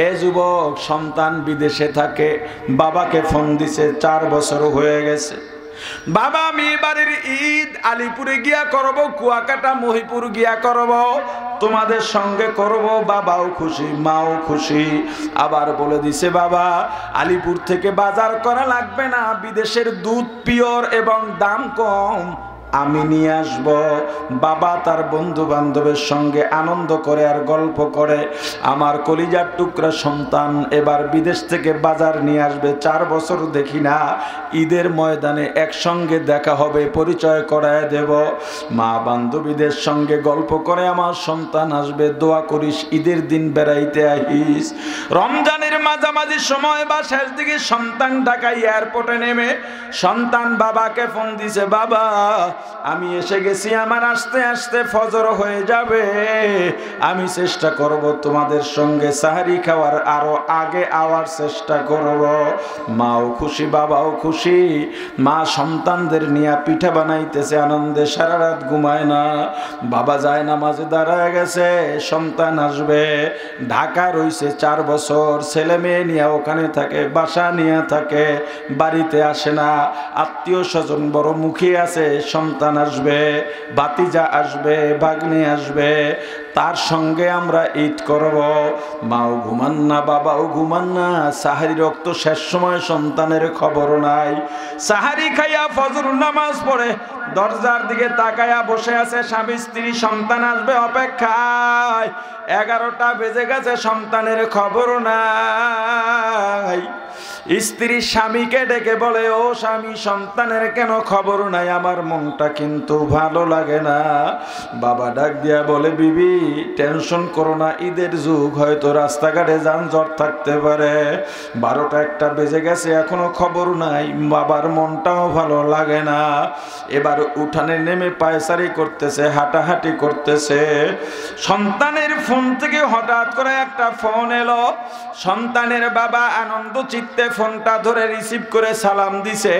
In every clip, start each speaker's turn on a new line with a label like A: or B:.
A: এ যুবক সন্তান বিদেশে থাকে, বাবাকে ফোন দিছে, 4 বছর হয়ে গেছে। বাবা আমি বাড়ির ঈদ আলিপুরে গিয়া করব, কুয়াকাটা মহিপুর গিয়া করব, তোমাদের সঙ্গে করব। বাবাও খুশি, মাও খুশি। আবার বলে দিছে বাবা আলিপুর থেকে বাজার করা লাগবে না, বিদেশের দুধ পিওর এবং দাম কম, আমি নিয়ে আসব। বাবা তার বন্ধু বান্ধবের সঙ্গে আনন্দ করে আর গল্প করে। আমার কলিজার টুকরা সন্তান এবার বিদেশ থেকে বাজার নিয়ে আসবে, 4 বছর দেখি না। ঈদের ময়দানে একসঙ্গে দেখা হবে, পরিচয় করায় দেব। মা বান্ধবীদের সঙ্গে গল্প করে আমার সন্তান আসবে, দোয়া করিস ঈদের দিন বেড়াইতে আহিস। রমজানের মাঝামাঝি সময় বা শেষ দিকে সন্তান ঢাকা এয়ারপোর্টে নেমে সন্তান বাবাকে ফোন দিছে, বাবা আমি এসে গেছি, আমার আসতে আসতে ফজর হয়ে যাবে, আমি চেষ্টা করব তোমাদের সঙ্গে সাহারি খাওয়ার আরো আগে আওয়ার চেষ্টা করব। মাও খুশি, বাবাও খুশি। মা সন্তানদের নিয়ে পিঠা বানাইতেছে, আনন্দে সারা রাত ঘুমায় না। বাবা যায় নামাজে দাঁড়ায় গেছে, সন্তান আসবে। ঢাকা রইছে 4 বছর, ছেলে মেয়ে নিয়ে ওখানে থাকে, বাসা নিয়ে থাকে, বাড়িতে আসে না। আত্মীয় স্বজন বড় মুখী আছে, সন্তান আসবে, ভাতিজা আসবে, ভাগ্নে আসবে, তার সঙ্গে আমরা ঈদ করব। মাও ঘুমান না, বাবাও ঘুমান না। সাহারি রক্ত শেষ সময় সন্তানের খবর নাই। সাহারি খাইয়া ফজর নামাজ পড়ে দরজার দিকে তাকায়া বসে আছে স্বামী স্ত্রী, সন্তান আসবে অপেক্ষায়। 11টা বেজে গেছে, সন্তানের খবর নাই। স্ত্রী স্বামীকে ডেকে বলে, ও স্বামী সন্তানের কেন খবর নাই? আমার মনটা কিন্তু ভালো লাগে না। বাবা ডাক দিয়া বলে, বিবি টেনশন করো না, ঈদের যুগ, হয়তো রাস্তাঘাটে যানজট থাকতে পারে, 12টা 1টা বেজে গেছে, এখনো খবর নাই। বাবার মনটাও ভালো লাগে না। এবার উঠানে নেমে পায়চারি করতেছে, হাঁটাহাঁটি করতেছে। সন্তানের ফোন থেকে হঠাৎ করে একটা ফোন এলো। সন্তানের বাবা আনন্দ চিত্তে ফোনটা ধরে রিসিভ করে সালাম দিছে।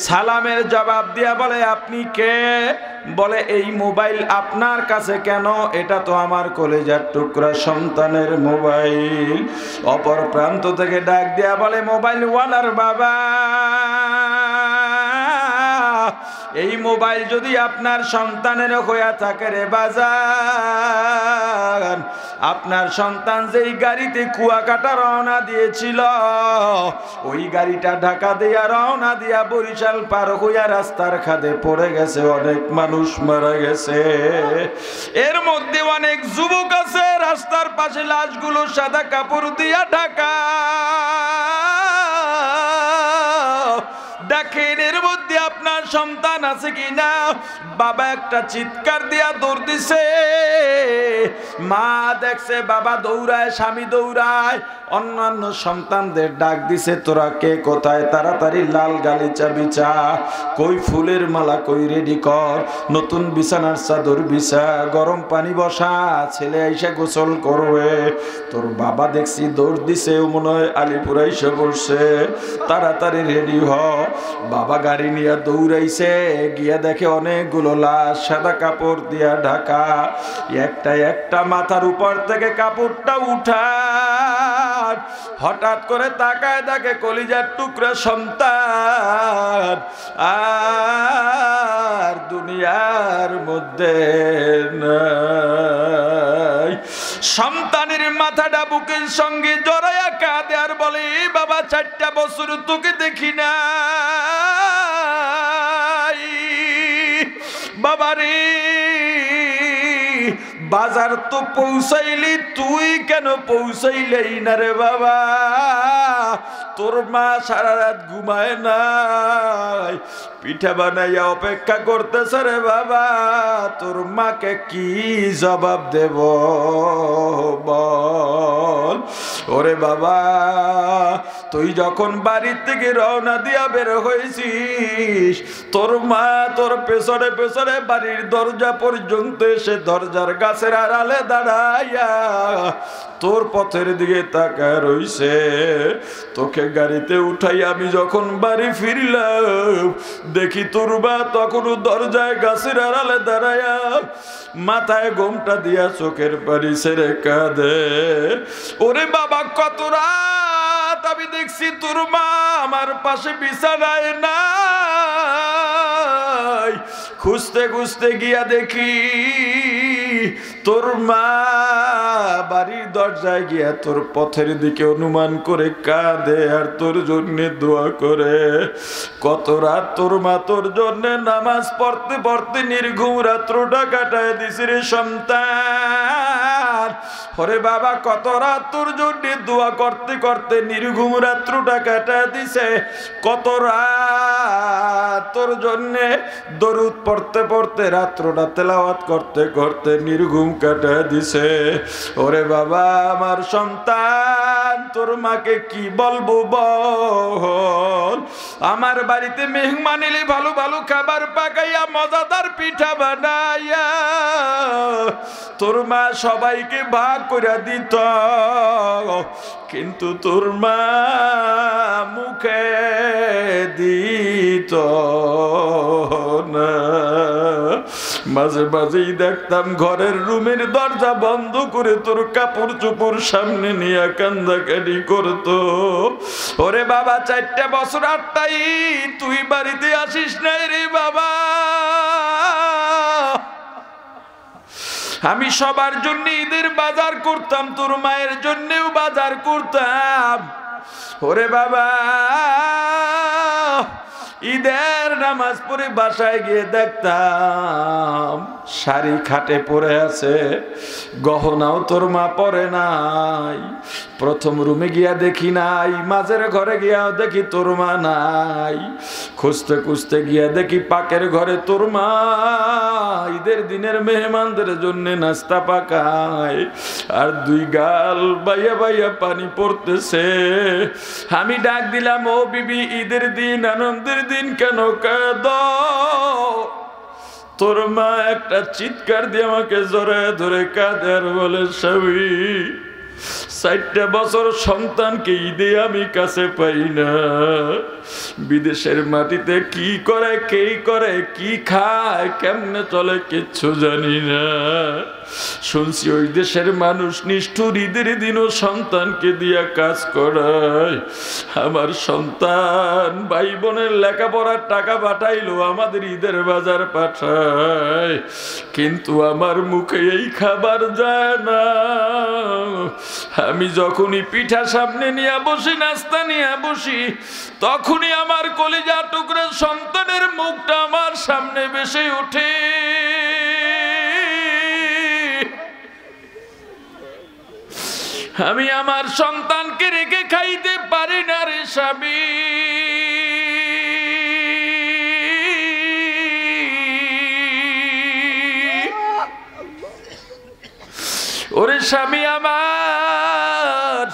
A: সালামের জবাব দিয়া বলে, আপনি কে? বলে, এই মোবাইল আপনার কাছে কেন? এটা তো আমার কলেজার টুকরা সন্তানের মোবাইল। অপর প্রান্ত থেকে ডাক দিয়া বলে, মোবাইল ওয়ালার বাবা, এই মোবাইল যদি আপনার সন্তানের হইয়া থাকে রে বাজার, আপনার সন্তান যেই গাড়িতে কুয়াকাটা রওনা দিয়েছিল, ওই গাড়িটা ঢাকা দিয়া রওনা দিয়া বরিশাল পার হইয়া রাস্তার খাদে পড়ে গেছে, অনেক মানুষ মারা গেছে। এর মধ্যে অনেক যুবক আছে, রাস্তার পাশে লাশগুলো সাদা কাপড় দিয়া ঢাকা। দেখেন এর মধ্যে আপনার সন্তান আছে কিনা। বাবা একটা চিৎকার দিয়া দৌড় দিছে। মা দেখছে, বাবা দৌড়ায়, স্বামী দৌড়ায়, অন্যান্য সন্তানদের ডাক দিছে, তোরা কে কোথায়? তাড়াতাড়ি লাল গালিচা বিছা, কই ফুলের মালা কই রেডি কর, নতুন বিছানার চাদর বিছা, গরম পানি বসা, ছেলে আইসা গোসল করবে। তোর বাবা দেখছি দৌড় দিছে, ও মনে হয় আলিপুর আইসা পড়ছে, তাড়াতাড়ি রেডি হ। বাবা গাড়ি নিয়ে দৌড়াইছে, গিয়া দেখে অনেকগুলো লাশ সাদা কাপড় দিয়া ঢাকা। একটা একটা মাথার উপর থেকে কাপড়টা উঠা, হঠাৎ করে তাকায় দেখে কলিজার টুকরা সন্তান আর দুনিয়ার মধ্যে নাই। সন্তানের মাথাটা বুকের সঙ্গে জড়াইয়া কাঁদে আর বলে, বাবা 4টা বছর তোকে দেখি না বাবারে, বাজার তো পৌঁছাইলি, তুই কেন পৌঁছাইলেই না রে বাবা? তোর মা সারা রাত ঘুমায় নাই, পিঠা বানাইয়া অপেক্ষা করতেছে রে বাবা, তোর মাকে কি জবাব দেব বল? ওরে বাবা, তুই যখন বাড়ির থেকে রওনা দিয়া বের হয়েছিস, তোর মা তোর পেছনে পেছনে বাড়ির দরজা পর্যন্ত এসে দরজার গাছের আড়ালে দাঁড়াইয়া তোর পথের দিকে তাকায় রইছে। তোকে গাড়িতে উঠাই আমি যখন বাড়ি ফিরলাম, দেখি তোর মা তখনও দরজায় গাছের আড়ালে দাঁড়ায়া মাথায় গোমটা দিয়া চোখের পানি ছেড়ে কাঁদে। ওরে বাবা, কত রাত আমি দেখছি তোর মা আমার পাশে বিছানায় নাই। খুঁজতে খুঁজতে গিয়া দেখি তোর মা বাড়ির দরজায় গিয়া তোর পথের দিকে অনুমান করে কাঁদে আর তোর জন্য দোয়া করে। কত রাত তোর মা তোর জন্য নামাজ পড়তে পড়তে নির্ঘুম রাত্রটা কাটায় দিছে রে সন্তান। ওরে বাবা, কত রাত তোর জন্য দোয়া করতে করতে নির্ঘুম রাত্রটা কাটায় দিছে। কত রাত তোর জন্য দরুদ পড়তে পড়তে রাত্রটা তেলাওয়াত করতে করতে নির্ঘুম কাটায় দিছে। ওরে বাবা, আমার সন্তান, তোর মাকে কি বলবো বল। আমার বাড়িতে মেহমান এলে ভালো ভালো খাবার পাকাইয়া মজাদার পিঠা বানাইয়া তোর মা সবাইকে ভাগ করে দিত, কিন্তু তোর মা মুখে দিত না। মাঝে মাঝেই দেখতাম ঘরের রুমের দরজা বন্ধ করে তোর কাপড় চোপড় সামনে নিয়ে কান্দাকাটি করতো। ওরে বাবা, 4টা বছর 8টাই তুই বাড়িতে আসিস নাই রে বাবা। আমি সবার জন্য ঈদের বাজার করতাম, তোর মায়ের জন্যও বাজার করতাম। ওরে বাবা, ঈদের নামাজ পড়ে বাসায় গিয়ে দেখতাম শাড়ি খাটে পরে আছে, গহনাও তোর মা পরে নাই। প্রথম রুমে গিয়া দেখি নাই, মাঝের ঘরে গিয়াও দেখি তোর মা নাই। খুঁজতে খুঁজতে গিয়া দেখি পাকের ঘরে তোর মা ঈদের দিনের মেহমানদের জন্য নাস্তা পাকায় আর 2 গাল বাইয়া বাইয়া পানি পড়তেছে। আমি ডাক দিলাম, ও বিবি, ঈদের দিন আনন্দের দিন কেন কাঁদো? তোর মা একটা চিৎকার দিয়ে আমাকে জড়ায় ধরে কাঁদে আর বলে, স্বামী, 4টা বছর সন্তানকে ঈদে আমি কাছে পাই না। বিদেশের মাটিতে কি করে, কে করে, কি খায়, কেমনে চলে কিচ্ছু জানি না। শুনছি ওই দেশের মানুষ নিষ্ঠুর ঈদের দিনও সন্তানকে দিয়া কাজ করায়। আমার সন্তান ভাই বোনের লেখাপড়ার টাকা পাঠাইলো, আমাদের ঈদের বাজার পাঠায়, কিন্তু আমার মুখে এই খাবার যায় না। আমি যখনই পিঠা সামনে নিয়ে বসি, নাস্তা নিয়ে বসি, তখনই আমার কলিজা টুকরা সন্তানের মুখটা আমার সামনে ভেসে ওঠে। আমি আমার সন্তানকে রেখে খাইতে পারি না রে স্বামী। ওরে স্বামী আমার,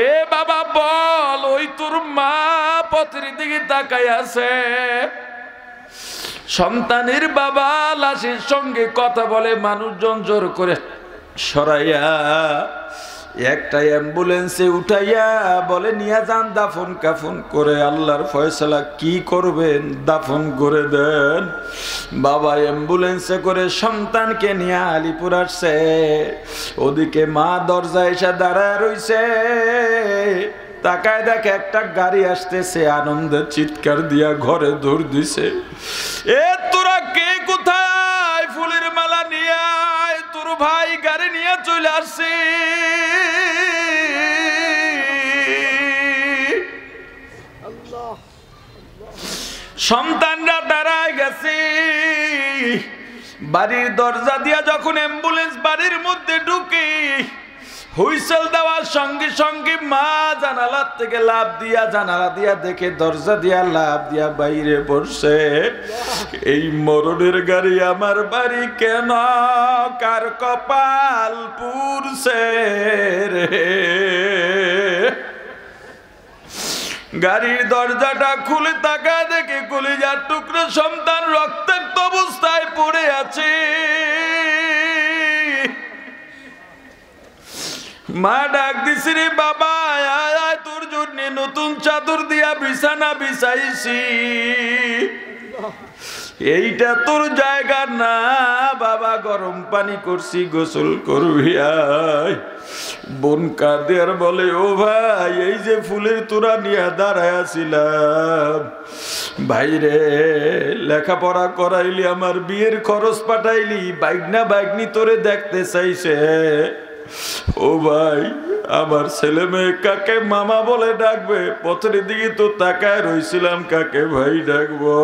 A: এ বাবা বল, ওই তোর মা পথের দিকে তাকাই আছে, সন্তানের বাবা লাশের সঙ্গে কথা বলে, মানুষজন জোর করে সরাইয়া একটা অ্যাম্বুলেন্সে উঠাইয়া বলে নিয়ে যান, দাফন কাফন করে আল্লাহর ফয়সালা কি করবেন দাফন করে দেন। বাবা অ্যাম্বুলেন্সে করে সন্তানকে নিয়ে আলিপুর আসছে। ওদিকে মা দরজায় এসে দাঁড়ায় রইছে, তাকায় দেখে একটা গাড়ি আসতেছে, আনন্দে চিৎকার দিয়া ঘরে দৌড় দিছে। এ তোরা কে, কোথায়? ফুলের মালা নিয়ে আয়, তোর ভাই গাড়ি নিয়ে চলে আসছে। সন্তানরা দাঁড়ায় গেছে। বাড়ির দরজা দিয়া যখন অ্যাম্বুলেন্স বাড়ির মধ্যে ঢুকে, হুইসেল দেওয়ার সঙ্গে সঙ্গে মা জানালা থেকে লাফ দিয়া, জানালা দিয়া দেখে দরজা দিয়া লাফ দিয়া বাইরে পড়ছে। এই মরণের গাড়ি আমার বাড়ি কেন, কার কপাল পুরছে রে। গাড়ির দরজাটা খুলে তাকায় দেখে কলিজার টুকরো সন্তান রক্তাক্ত অবস্থায় পড়ে আছে। মা ডাক দিছে, রে বাবা আয় আয়, তোর জন্য নতুন চাদর দিয়া বিছানা বিছাইছি, এইটা তোর জায়গা না বাবা, গরম পানি করছি, গোসল করবি আয়। বোন কাঁদে আর বলে, ও ভাই, এই যে ফুলের তোরা নিয়ে দাঁড়ায় ছিলাম, ভাইরে লেখাপড়া করাইলি, আমার বিয়ের খরচ পাঠাইলি, বাইগনা বাইগনি তোরে দেখতে চাইছে, ও ভাই আমার ছেলে মেয়ে কাকে মামা বলে ডাকবে, পথের দিকে তো তাকায় রইছিলাম কাকে ভাই ডাকবো।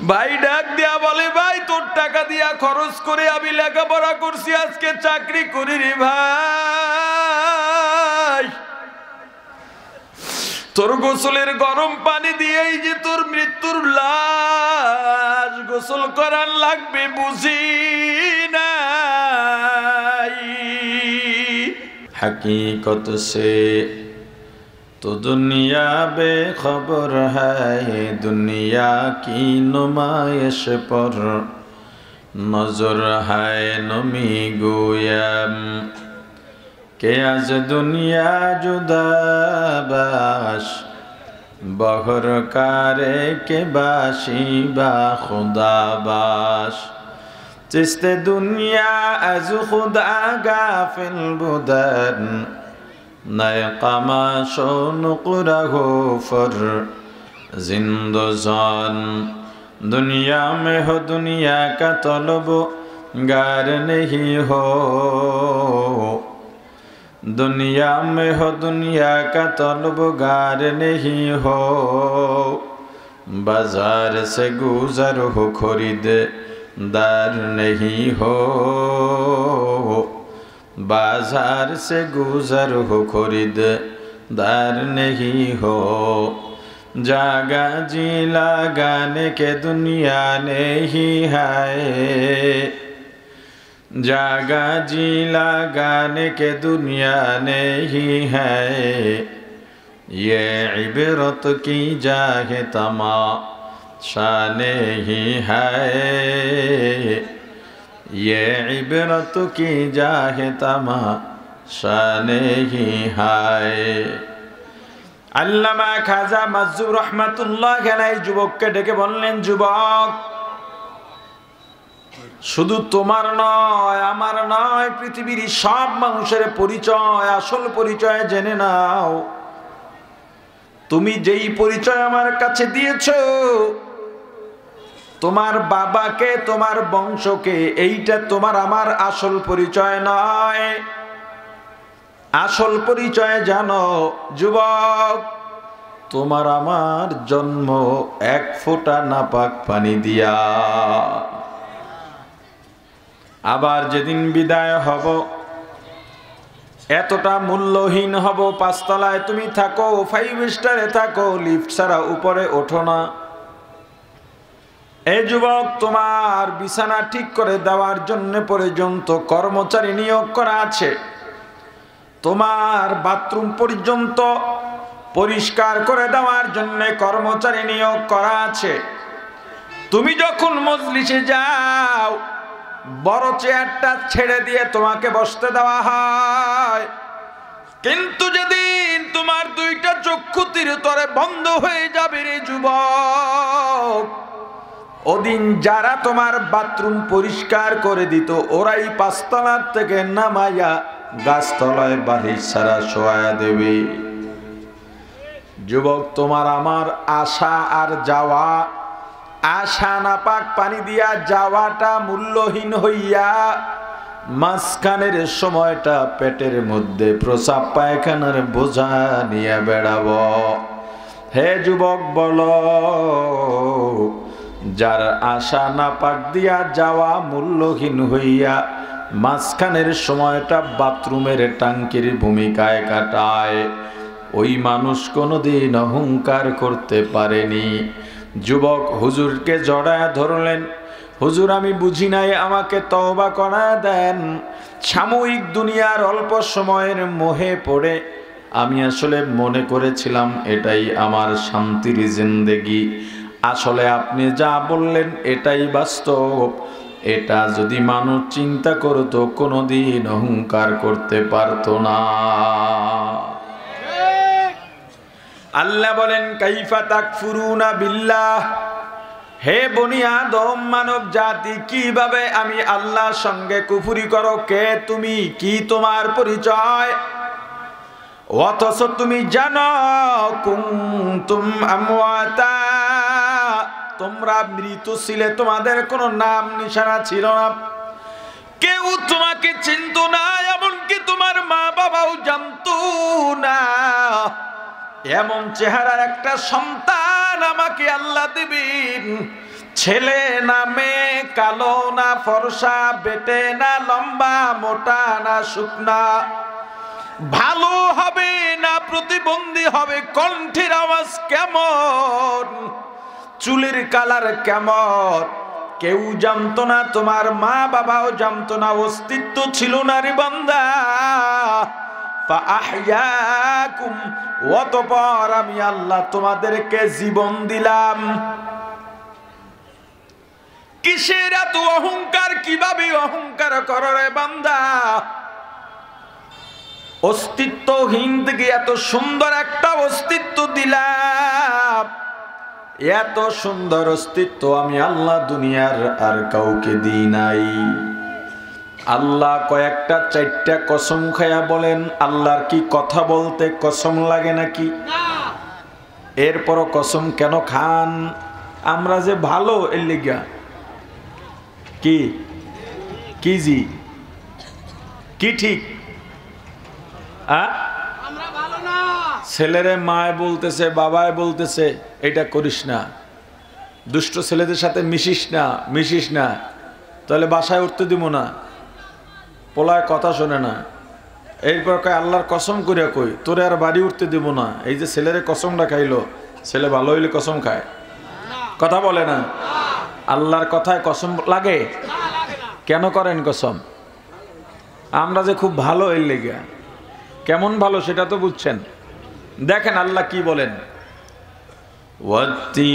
A: ভাই ডাক দিয়া বলে, ভাই তোর টাকা দিয়া খরচ করে আমি লেখাপড়া করছি, আজকে চাকরি করি রে ভাই, তোর গোসলের গরম পানি দিয়েই যে তোর মৃত্যুর লাশ গোসল করার লাগবে বুঝি নাই। हकीकत से तो दुनिया बेखबर है, दुनिया की नुमाइश पर नजर है नमी गोयम के आज दुनिया जुदाबाश बहर कारे के बाशी बा खुदाबाश जिसते दुनिया आज खुदा गाफिल बुदन नए कमाशो नुकरा हो फर जिंदोजान दुनिया में हो दुनिया का तलब गार नहीं हो, दुनिया में हो दुनिया का तलब गार नहीं हो, बाजार से गुजर हो खरीद दार नहीं हो, बाजार से गुजर हो खरीद दार नहीं हो, जागा जी लगाने के दुनिया नहीं है, जागा जी लगाने के दुनिया नहीं है, ये इबरत की जाहे तमाशा नहीं है, ये इबरत की जाहे तमाशा नहीं है। আল্লামা খাজা মাজুর রহমাতুল্লাহ আলাইহি যুবককে ডেকে বললেন, যুবক শুধু তোমার নয় আমার নয় পৃথিবীর সব মানুষের পরিচয় আসল পরিচয় জেনে নাও। তুমি যেই পরিচয় আমার কাছে দিয়েছো, তোমার বাবাকে তোমার বংশকে, এইটা তোমার আমার আসল পরিচয় নয়। আসল পরিচয় জানো যুবক, তোমার আমার জন্ম এক ফোঁটা নাপাক পানি দিয়া। আবার যেদিন বিদায় হব এতটা মূল্যহীন হব, পাঁচতলায় তুমি থাকো, 5 স্টারে থাকো, লিফট ছাড়া উপরে ওঠো না। এই যুবক, তোমার বিছানা ঠিক করে দেওয়ার জন্য পর্যন্ত কর্মচারী নিয়োগ করা আছে, তোমার বাথরুম পর্যন্ত পরিষ্কার করে দেওয়ার জন্য কর্মচারী নিয়োগ করা আছে। তুমি যখন মজলিসে যাও বড় চেয়ারটা ছেড়ে দিয়ে তোমাকে বসতে দেওয়া হয়, কিন্তু যেদিন তোমার দুইটা চক্ষু চিরতরে বন্ধ হয়ে যাবে রে যুবক, ওদিন যারা তোমার বাথরুম পরিষ্কার করে দিত ওরাই 5 তলার থেকে নামাইয়া গাছতলায় বাড়ি ছাড়া শোয়া দেবে। যুবক, তোমার আমার আশা আর যাওয়া, আশা নাপাক পানি দিয়া যাওয়াটা মূল্যহীন হইয়া মাঝখানের সময়টা পেটের মধ্যে প্রসাব পায়খানার বোঝা নিয়ে বেড়াবো। হে যুবক বলো, যার আশা নাপাক দিয়া যাওয়া মূল্যহীন হইয়া মাঝখানের সময়টা বাথরুমের টাঙ্কির ভূমিকায় কাটায়, ওই মানুষ কোনোদিন অহংকার করতে পারেনি। যুবক হুজুরকে জড়ায় ধরলেন, হুজুর আমি বুঝি নাই, আমাকে তওবা করা দেন। সাময়িক দুনিয়ার অল্প সময়ের মোহে পড়ে আমি আসলে মনে করেছিলাম এটাই আমার শান্তির জিন্দেগি। আসলে আপনি যা বললেন এটাই বাস্তব। এটা যদি মানুষ চিন্তা করতো কোনোদিন অহংকার করতে পারতো না। আল্লাহ বলেন কাইফা তাকফুরুনা বিল্লাহ, হে বনি আদম মানব জাতি, কিভাবে আমি আল্লাহর সঙ্গে কুফরি করো? কে তুমি? কি তোমার পরিচয়? অথচ তুমি জানো কুনতুম আমওয়াতা, তোমরা মৃত ছিলে, তোমাদের কোনো নাম নিশানা ছিল না, কেউ তোমাকে চিনত না, এমনকি তোমার মা বাবাও জানতো না। এমন চেহারার একটা সন্তান আমাকে আল্লাহ দিবেন, ছেলে না মেয়ে, কালো না ফর্সা, বেটে না লম্বা, মোটা না শুকনা, ভালো হবে না প্রতিবন্ধী হবে, কণ্ঠের আওয়াজ কেমন, চুলের কালার কেমন, কেউ জানতো না, তোমার মা বাবাও জানতো না, অস্তিত্ব ছিল না রে বান্দা। ফাআহইয়াকুম, অতঃপর আমি আল্লাহ তোমাদেরকে জীবন দিলাম। কিসের এত অহংকার? কিভাবে অহংকার করো রে বান্দা? অস্তিত্বহীন থেকে এত সুন্দর একটা অস্তিত্ব দিলাম। এত সুন্দর অস্তিত্ব আমি আল্লাহ দুনিয়ার আর কাউকে দিই নাই। আল্লাহ কয়েকটা চারটা কসম খায়া বলেন, আল্লাহর কি কথা বলতে কসম লাগে নাকি? এরপরও কসম কেন খান? আমরা যে ভালো এর লিগা। কি কি জি কি ঠিক? ছেলেরে মায় বলতেছে, বাবায় বলতেছে এটা করিস না, দুষ্ট ছেলেদের সাথে মিশিস না, তাহলে বাসায় উঠতে দিব না, পোলায় কথা শোনে না। এরপর কয় আল্লাহর কসম করিয়া কই তোরে আর বাড়ি উঠতে দিব না। এই যে ছেলেরে কসমটা খাইলো, ছেলে ভালো হইলে কসম খায়? কথা বলে না। আল্লাহর কথায় কসম লাগে? কেন করেন কসম? আমরা যে খুব ভালো এর লেগে। কেমন ভালো সেটা তো বুঝছেন। দেখেন আল্লাহ কি বলেন, ওয়াত্তিন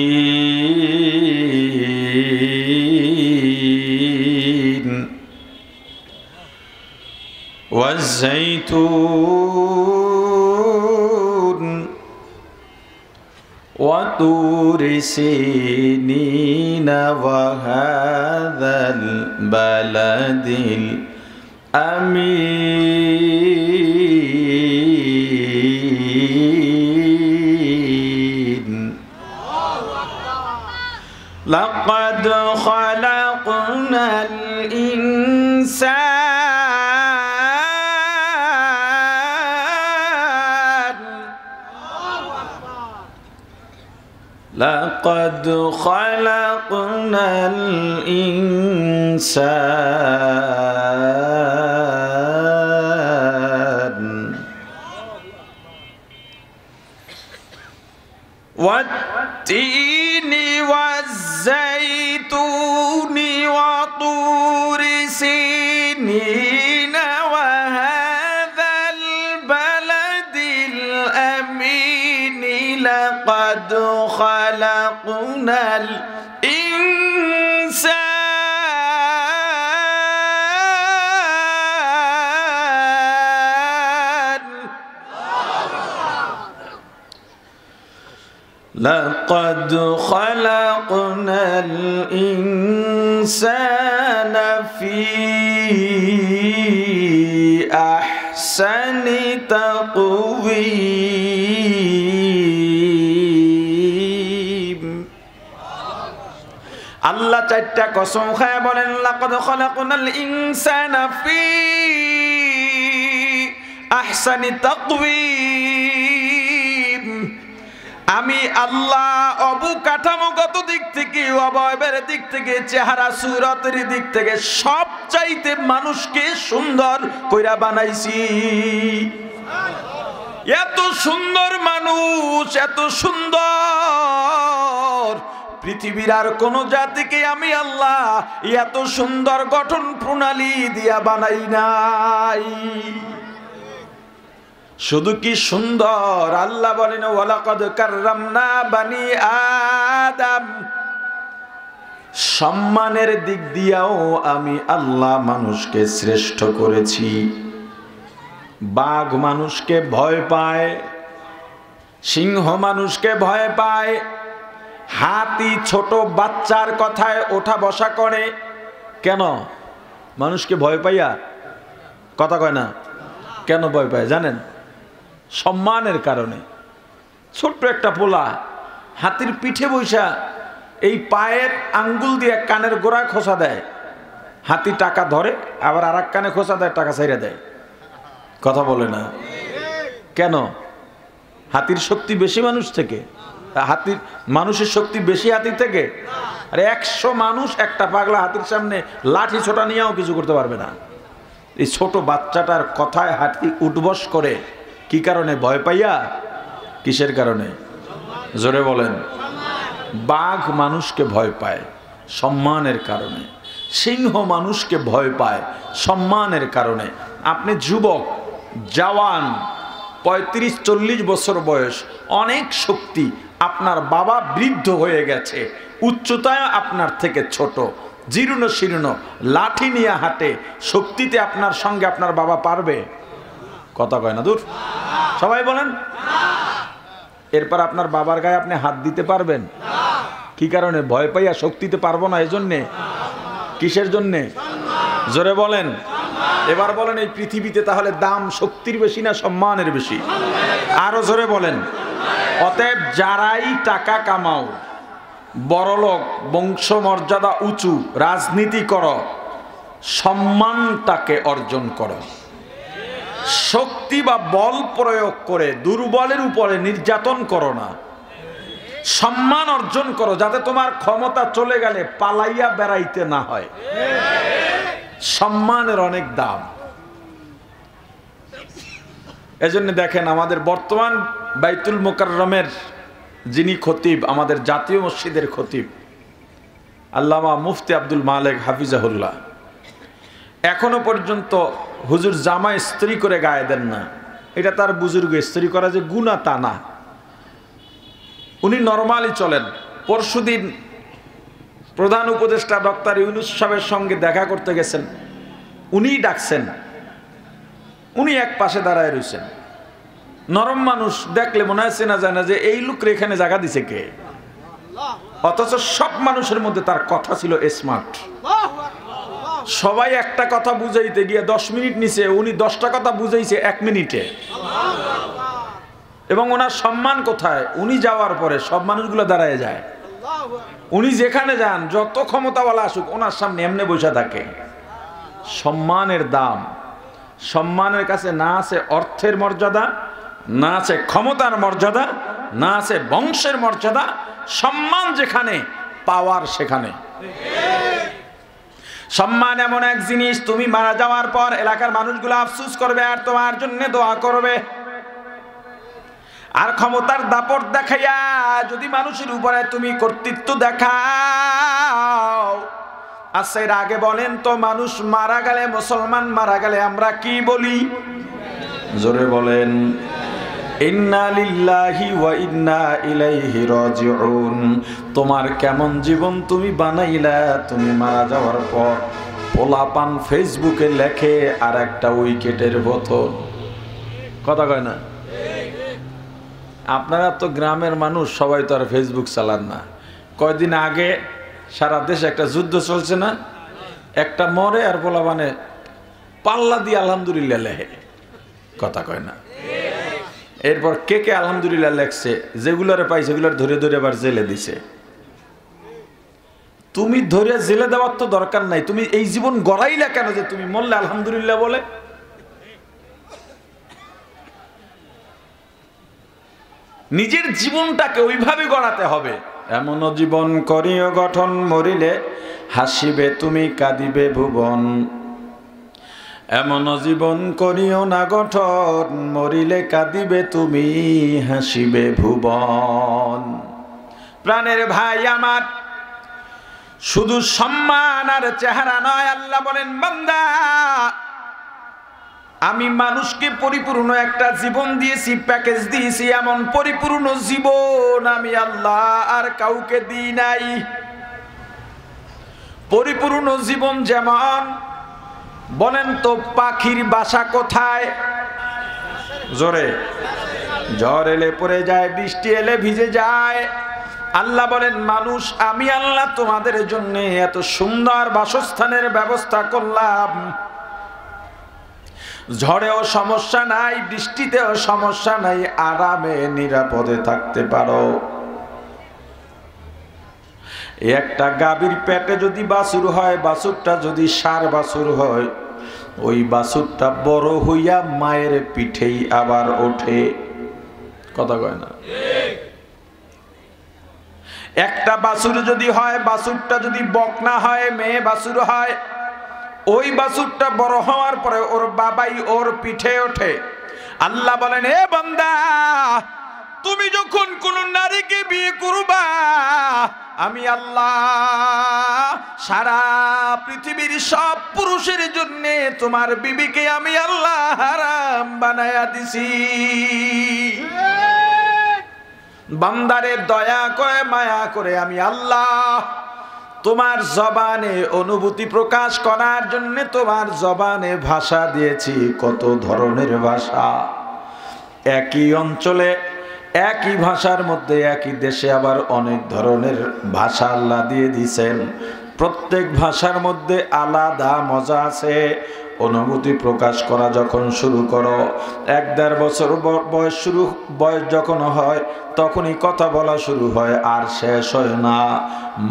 A: ওয়াজ্জাইতুন ওয়াতুরি সিনিন ওয়া হাযাল বালাদিল আমিন। লাকাদ খালাকনাল ইনসান লাকাদ খালাকনাল ইনসান ওয়াত্তিনি ওয়াজ্জাইতুনি ওয়াতুরি সিনিনা ওয়া হাযাল বালাদিল আমিনি লাকাদ খালাকনাল ইনসান لقد خلقنا الإنسان في أحسن تقويم। আল্লাহ চারটা কসম খায় বলেন, লাকাদ খালাকনাল ইনসানা ফি আহসানি তাকওয়িম। আমি আল্লাহ অবকাঠামোগত দিক থেকে, অবয়বের দিক থেকে, চেহারা সুরতের দিক থেকে সব চাইতে মানুষকে সুন্দর কইরা বানাইছি। এত সুন্দর মানুষ, এত সুন্দর পৃথিবীর আর কোন জাতিকে আমি আল্লাহ এত সুন্দর গঠন প্রণালী দিয়া বানাই নাই। শুধু কি সুন্দর, আল্লাহ বলেন ওয়ালাকাদ কাররামনা বানি আদম। সম্মানের দিক দিয়েও আমি আল্লাহ মানুষকে শ্রেষ্ঠ করেছি। বাঘ মানুষকে ভয় পায়, সিংহ মানুষকে ভয় পায়, হাতি ছোট বাচ্চার কথায় ওঠা বসা করে। কেন? মানুষকে ভয় পাইয়া? কথা কয় না। কেন ভয় পায় জানেন? সম্মানের কারণে। ছোট্ট একটা পোলা হাতির পিঠে বৈশা এই পায়ের আঙ্গুল দিয়ে কানের গোড়ায় খোঁচা দেয়, হাতি টাকা ধরে, আবার আর এক কানে খোঁচা দেয়, টাকা ছাইরা দেয়। কথা বলে না কেন? হাতির শক্তি বেশি মানুষ থেকে? হাতির মানুষের শক্তি বেশি হাতি থেকে? আরে 100 মানুষ একটা পাগলা হাতির সামনে লাঠি ছোটা নিয়েও কিছু করতে পারবে না। এই ছোট বাচ্চাটার কথায় হাতি উঠবস করে। কি কারণে? ভয় পাইয়া। কিসের কারণে? জোরে বলেন। বাঘ মানুষকে ভয় পায় সম্মানের কারণে, সিংহ মানুষকে ভয় পায় সম্মানের কারণে। আপনি যুবক, জওয়ান, 35-40 বছর বয়স, অনেক শক্তি, আপনার বাবা বৃদ্ধ হয়ে গেছে, উচ্চতায় আপনার থেকে ছোট, জীর্ণ শীর্ণ, লাঠি নিয়ে হাঁটে, শক্তিতে আপনার সঙ্গে আপনার বাবা পারবে? কথা কয় না দূর। সবাই বলেন। এরপর আপনার বাবার গায়ে আপনি হাত দিতে পারবেন? কি কারণে? ভয় পাইয়া, শক্তিতে পারবো না এজন্যে। কিসের জন্যে? জোরে বলেন। এবার বলেন, এই পৃথিবীতে তাহলে দাম শক্তির বেশি না সম্মানের বেশি? আরো জোরে বলেন। অতএব যারাই টাকা কামাও, বড়লোক, বংশমর্যাদা উঁচু, রাজনীতি করো, সম্মানটাকে অর্জন করো। শক্তি বা বল প্রয়োগ করে দুর্বলের উপরে নির্যাতন করো না। সম্মান অর্জন করো, যাতে তোমার ক্ষমতা চলে গেলে পালাইয়া বেড়াইতে না হয়। সম্মানের অনেক দাম। এজন্য দেখেন, আমাদের বর্তমান বাইতুল মোকাররমের যিনি খতিব, আমাদের জাতীয় মসজিদের খতিব আল্লামা মুফতি আব্দুল মালেক হাফিজাহুল্লাহ, এখনো পর্যন্ত হুজুর জামা ইস্ত্রি করে গায়ে দেন না। এটা তার বুজুর্গ, ইস্ত্রি করা যে গুনাহ তা না। উনি নরমালি চলেন। পরশুদিন প্রধান উপদেষ্টা ডক্টর ইউনূস সাহেবের সঙ্গে দেখা করতে গেছেন, উনিই ডাকছেন, উনি এক পাশে দাঁড়ায় রয়েছেন। নরম মানুষ দেখলে মনে হয় চেনা যায় না যে এই লোকরে এখানে জায়গা দিছে কে। অথচ সব মানুষের মধ্যে তার কথা ছিল স্মার্ট। সবাই একটা কথা বুঝাইতে গিয়ে 10 মিনিট নিছে, উনি 10টা কথা বুঝাইছে 1 মিনিটে। এবং ওনার সম্মান কোথায়? উনি যাওয়ার পরে সব মানুষগুলো দাঁড়ায় যায়। উনি যেখানে যান, যত ক্ষমতাওয়ালা আসুক, ওনার সামনে এমনি বসে থাকে। সম্মানের দাম। সম্মানের কাছে না আছে অর্থের মর্যাদা, না আছে ক্ষমতার মর্যাদা, না আছে বংশের মর্যাদা। সম্মান যেখানে, পাওয়ার সেখানে। সম্মান এমন এক জিনিস, তুমি মারা যাওয়ার পর এলাকার মানুষগুলো আফসোস করবে আর তোমার জন্য দোয়া করবে। আর ক্ষমতার দাপট দেখাইয়া যদি মানুষের উপরে তুমি কর্তৃত্ব দেখাও, আচ্ছা এর আগে বলেন তো, মানুষ মারা গেলে, মুসলমান মারা গেলে আমরা কি বলি? জোরে বলেন। ইন্না লিল্লাহি ওয়া ইন্না ইলাইহি রাজিউন। তোমার কেমন জীবন তুমি বানাইলা, তুমি মারা যাওয়ার পর পোলাপান ফেসবুকে লেখে আর একটা উইকেটের বোতল। কথা কয় না? আপনারা তো গ্রামের মানুষ, সবাই তো আর ফেসবুক চালান না। কয়দিন আগে সারা দেশে একটা যুদ্ধ চলছে না, একটা মরে আর পোলাপানে পাল্লা দিয়ে আলহামদুলিল্লাহ লেখে। কথা কয় না? এরপর কে কে আলহামদুলিল্লাহ লেখছে, যেগুলারে পাইছে সেগুলার ধরে ধরে আবার জেলে দিছে। তুমি ধরে জেলে দেওয়ার তো দরকার নাই, তুমি এই জীবন গড়াইলা কেন যে তুমি মরলে আলহামদুলিল্লাহ বলে? নিজের জীবনটাকে ওইভাবে গড়াতে হবে। এমন জীবন করিও গঠন, মরিলে হাসিবে তুমি কাঁদিবে ভুবন। এমন জীবন করিও না গঠন, মরিলে কাঁদিবে তুমি হাসিবে ভুবন। প্রাণের ভাই আমার, শুধু সম্মান আর চেহারা নয়। আল্লাহ বলেন, বান্দা আমি মানুষকে পরিপূর্ণ একটা জীবন দিয়েছি, প্যাকেজ দিয়েছি। এমন পরিপূর্ণ জীবন আমি আল্লাহ আর কাউকে দিই নাই। পরিপূর্ণ জীবন যেমন, বলেন তো পাখির বাসা কোথায়? জোরে। ঝড় এলে পড়ে যায়, বৃষ্টি এলে ভিজে যায়। আল্লাহ বলেন মানুষ, আমি আল্লাহ তোমাদের জন্য এত সুন্দর বাসস্থানের ব্যবস্থা করলাম, ঝড়েও সমস্যা নাই, বৃষ্টিতেও সমস্যা নাই, আরামে নিরাপদে থাকতে পারো। একটা গাভীর পেটে যদি বাছুর হয়, বাছুরটা যদি ষাঁড় বাছুর হয়, ওই বাছুরটা বড় হইয়া মায়ের পিঠেই আবার ওঠে। কথা কয় না? একটা বাছুর যদি হয়, বাছুরটা যদি বকনা হয়, মেয়ে বাছুর হয়, ওই বাছুরটা বড় হওয়ার পরে ওর বাবাই ওর পিঠে ওঠে। আল্লাহ বলেন, এ বান্দা, তুমি যখন কোন নারীকে বিয়ে করবা, আমি আল্লাহ সারা পৃথিবীর সব পুরুষের জন্য তোমার বিবিকে আমি আল্লাহ হারাম বানায়া দিছি। বান্দারে দয়া করে মায়া করে আমি আল্লাহ তোমার জবানে অনুভূতি প্রকাশ করার জন্য তোমার জবানে ভাষা দিয়েছি। কত ধরনের ভাষা, একই অঞ্চলে একই ভাষার মধ্যে একই দেশে আবার অনেক ধরনের ভাষা আল্লাহ দিয়ে দিয়েছেন। প্রত্যেক ভাষার মধ্যে আলাদা মজা আছে। অনুভূতি প্রকাশ করা যখন শুরু করো, 1-1.5 বছর বয়স যখন হয়, তখনই কথা বলা শুরু হয়, আর শেষ হয় না।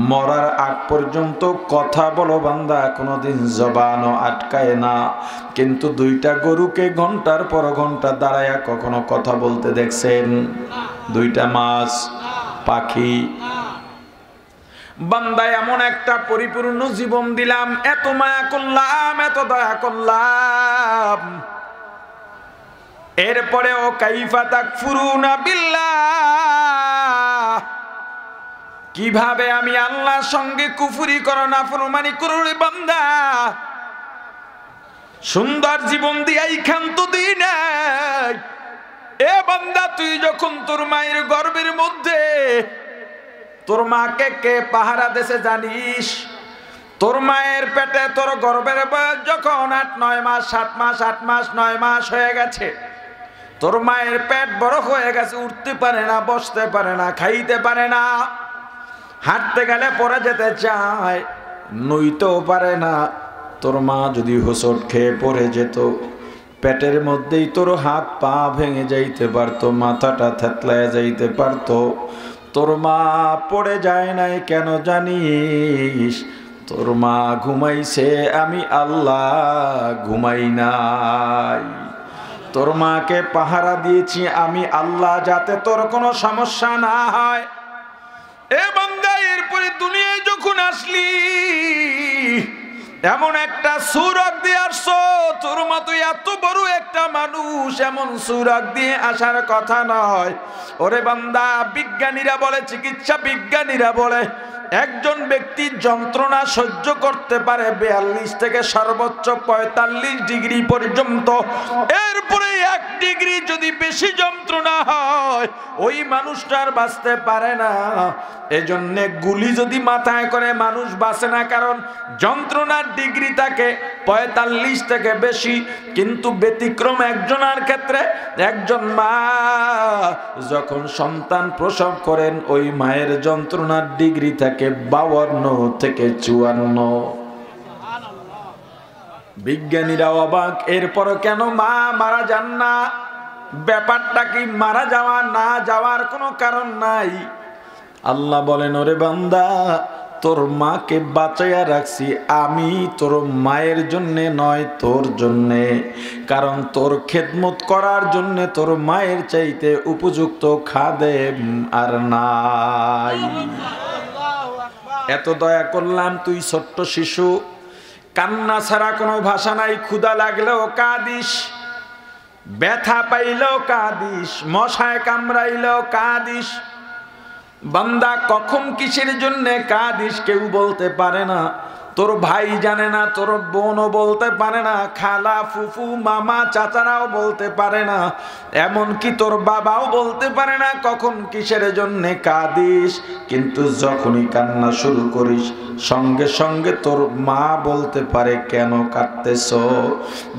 A: মরার আগ পর্যন্ত কথা বলো বান্দা, কোনোদিন জবানও আটকায় না। কিন্তু 2টা গরুকে ঘন্টার পর ঘন্টা দাঁড়ায়া কখনো কথা বলতে দেখছেন? 2টা মাছ, পাখি। বান্দা এমন একটা পরিপূর্ণ জীবন দিলাম, এত মায়া করলাম, এত দয়া করলাম, এরপরেও কাইফা তাকফুরুনা বিল্লাহ, কিভাবে আমি আল্লাহর সঙ্গে কুফরি করো, নাফরমানি করো রে বান্দা। সুন্দর জীবন দিয়াই ক্ষান্ত দিই নাই। এ বান্দা, তুই যখন তোর মায়ের গর্ভের মধ্যে, তোর মাকে কে পাহারা দেশে জানিস? তোর মায়ের পেটে তোর গর্ভের বয়স যখন 8-9 মাস, 7 মাস, 8 মাস, 9 মাস হয়ে গেছে, তোর মায়ের পেট বড় হয়ে গেছে, উঠতে পারে না, বসতে পারে না, খাইতে পারে না, হাঁটতে গেলে পড়ে যেতে চায়, নইতেও পারে না। তোর মা যদি হোঁচট খেয়ে পড়ে যেত, পেটের মধ্যেই তোর হাত পা ভেঙে যাইতে পারতো, মাথাটা থেতলায় যাইতে পারতো। তোর মা পড়ে যায় নাই কেন জানিস? তোর মা ঘুমাইছে, আমি আল্লাহ ঘুমাই নাই। তোর মাকে পাহারা দিয়েছি আমি আল্লাহ, যাতে তোর কোনো সমস্যা না হয়। এ বান্দা, এরপরে দুনিয়ায় যখন আসলি, এমন একটা সুরাগ দিয়ে আসছো, তোর মতো এত বড় একটা মানুষ এমন সুরাগ দিয়ে আসার কথা নয়। ওরে বান্দা, বিজ্ঞানীরা বলে, চিকিৎসা বিজ্ঞানীরা বলে, একজন ব্যক্তি যন্ত্রণা সহ্য করতে পারে 42 থেকে সর্বোচ্চ 45 ডিগ্রি পর্যন্ত। এরপরে 1 ডিগ্রি যদি বেশি যন্ত্রণা হয়, ওই মানুষটার বাঁচতে পারে না। এজন্য গুলি যদি মাথায় করে মানুষ বাঁচে না, কারণ যন্ত্রণার ডিগ্রি থাকে 45 থেকে বেশি। কিন্তু ব্যতিক্রম একজনের ক্ষেত্রে, একজন মা যখন সন্তান প্রসব করেন, ওই মায়ের যন্ত্রণার ডিগ্রি থাকে 52 থেকে 54। বিজ্ঞানীরা অবাক, এরপরও কেন মা মারা যান না? ব্যাপারটা কি? মারা যাওয়া না যাওয়ার কোনো কারণ নাই। আল্লাহ বলেন, ওরে বান্দা, তোর মাকে বাঁচাইয়া রাখছি আমি তোর মায়ের জন্য নয়, তোর জন্যে। কারণ তোর খেদমত করার জন্য তোর মায়ের চাইতে উপযুক্ত খাদেম আর নাই। এত দয়া করলাম, তুই ছোট্ট শিশু, কান্না ছাড়া কোনো ভাষা নাই। ক্ষুধা লাগলেও কাঁদিস, ব্যথা পাইলেও কাঁদিস, মশায় কামড়াইলেও কাঁদিস। বান্দা, কখন কিসের জন্য কাঁদিস কেউ বলতে পারে না। তোর ভাই জানে না, তোর বোনও বলতে পারে না, খালা ফুফু মামা চাচারাও বলতে পারে না, এমনকি তোর বাবাও বলতে পারে না কখন কিসের জন্যে কাঁদিস। কিন্তু যখনই কান্না শুরু করিস সঙ্গে সঙ্গে তোর মা বলতে পারে কেন কাঁদতেছ।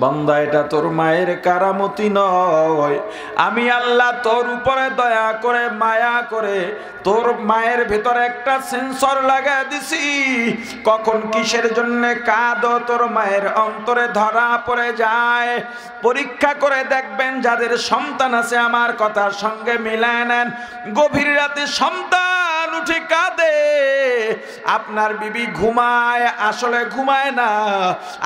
A: বান্দা, এটা তোর মায়ের কারামতি নয়। আমি আল্লাহ তোর উপরে দয়া করে মায়া করে তোর মায়ের ভেতরে একটা সেন্সর লাগাই দিছি। কখন কিসের জন্য কাঁদো তোর মায়ের অন্তরে ধরা পড়ে যায়। পরীক্ষা করে দেখবেন, যাদের সন্তান আছে আমার কথার সঙ্গে মিলায় নেন। গভীর রাতে সন্তান উঠে কাঁদে, আপনার বিবি ঘুমায়, আসলে ঘুমায় না।